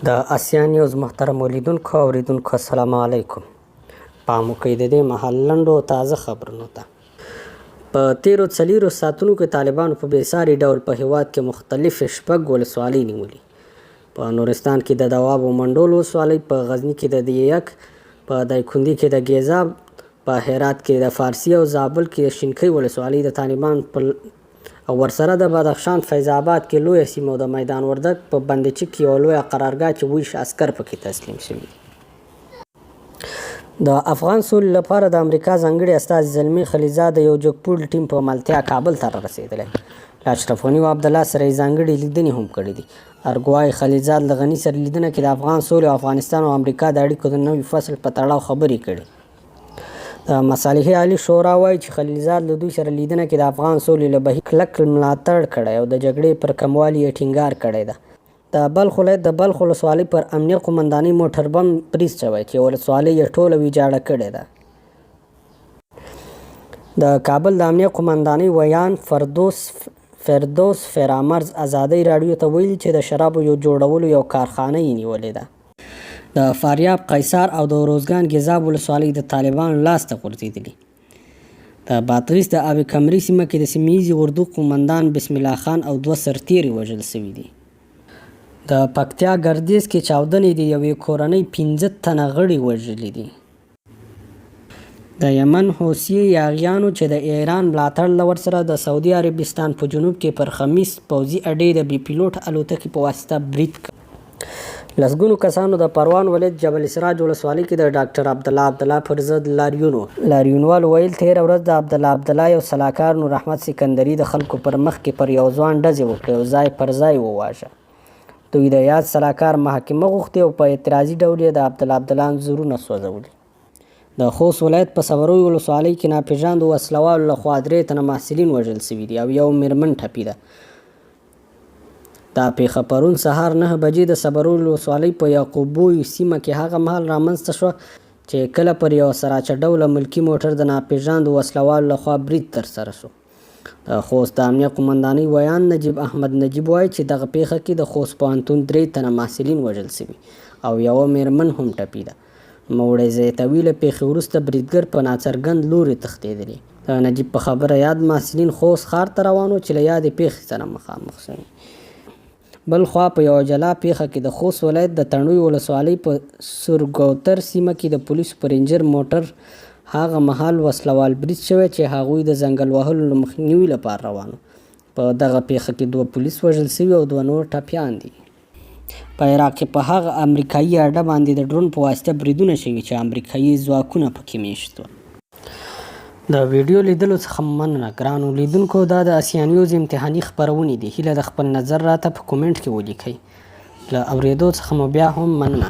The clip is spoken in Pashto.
د آسیا نیوز محترم اولیدونکو او اوریدونکو السلام علیکم. پام وکړئ د دې مهال لنډو تازه خبرونو ته. په ۴۴ ساعتونو کې طالبانو په بېساري ډول په هېواد کې مختلف شپږ ولسوالۍ نیولي. په نورستان کې د دواب او منډول ولسوالۍ، په غزني کې د دیک، په دایکنډي کې د ګیزاب، په هرات کې د فارسي او زابل کې د شینکۍ ولسوالۍ د طالبان او ورسره د بدخشان فیض آباد کې لویه سیمه او د میدان وردګ په بندچک کې یوه لویه قرارګاه چې ویش عسکر پکې تسلیم شوي. د افغان سولې لپاره د امریکا ځانګړي استازي زلمي خلیزاد د یو جګپوړ ټیم په ملتیا کابل ته رارسېدلی. له اشرف غني او عبدالله سره یې ځانګړي لیدنې هم کړي دي. ارګوای خلیزاد له غني سره لیدنه کې د افغان سولې او افغانستان او امریکا د اړیکو د نوي فصل په تړاو خبرې کړي. د مصالحې عالي شورا وایي چې خلیزاد له دوی سره لیدنه کې د افغان سولې له بهیر کلک ملاتړ کړی او د جګړې پر کموالي یې ټینګار کړی ده. د بلخ ولایت د بلخ ولسوالۍ پر امنیه قومندانۍ موټر بم بریز شوی چې ولسوالۍ یې ټوله ویجاړه کړې ده. د کابل د امنیه قومندانۍ ویان فردوس فرامرز ازادۍ راډیو ته ویلي چې د شرابو جوړولو یو کارخانه یې نیولې ده. د فاریاب، قیصار او د روزګان ګیزاب ولسوالۍ د طالبانو لاس ته غورځېدلي. د بادغیس د آب کمري سیمه کې د سیمه ییزې اردو قومندان بسم الله خان او 2 سرتیري وژل شوي دي. د پکتیا ګردیز کې چاودنې د یوې کورنۍ 15 تنه غړي وژلي دي. د یمن حوثي یاغیانو چې د ایران ملاتړ له ورسره د سعودي عربستان په جنوب کې پر خمیس پوځي اډې د بې پیلوټ الوتکې په واسطه برید کړ. لسګونو کسانو د پروان ولایت جبل سراج ولسوالۍ کې د ډاکټر عبدالله پر ضد لاریونوالو ویل تېره ورځ د عبدالله یو سلاکار نور احمد سکندري د خلکو پر مخ کې پر یو ځوان ډزې وکړې او ځای پر ځای وواژه. دوی د یاد سلاکار محاکمه غوښتې او په اعتراضي ډول یې د عبدالله انځورونه سوځولي. د خوست ولایت په صبروي ولسوالۍ کې ناپېژاندو وسلوالو لخوا 3 تنه محصلین وژل شوي دي او یو میرمن ټپي ده. دا پیښه پرون سهار 9 بجې د صبروي ولسوالۍ په یعقوبوی سیمه کې هغه مهال رامنځته شوه چې کله پر یو سراچه ډوله ملکي موټر د ناپېژاندو وسلوالو لخوا برید ترسره شو. د خوست د امنیه قومندانۍ ویان نجیب احمد نجیب وایي چې دغه پیښه کې د خوست پوهنتون 3 تنه محصلین وژل شوي او یوه میرمن هم ټپي ده. نوموړی زیاتوي له پیښې وروسته بریدګر په ناڅرګند لوري تښتېدلی. د نجیب په خبره یاد محصلین خوست ښار ته روان وو چې له یادې پیښې سره مخامخ شوي. بل خوا په یوه جلا پیښه کې د خوست ولایت د تڼیو ولسوالۍ په سورګوتر سیمه کې د پولیسو په رینجر موټر هغه مهال وسلوال برید شوی چې هغوی د ځنګل وهلو له مخنیوي لپاره روان وو. په دغه پیښه کې 2 پولیس وژل شوي او 2 نور ټپیان دي. په عراق کې په هغه امریکایي اډه باندې د ډرون په واسطه بریدونه شوي چې امریکایي ځواکونه پکې میشت وو. د ویډیو لیدلو څخه مننه ګرانو لیدونکو. دا د آسیا نیوز امتحاني خپرونې دي. هیله د خپل نظر راته په کومنټ کې ولیکئ. له اورېدو څخه مو بیا هم مننه.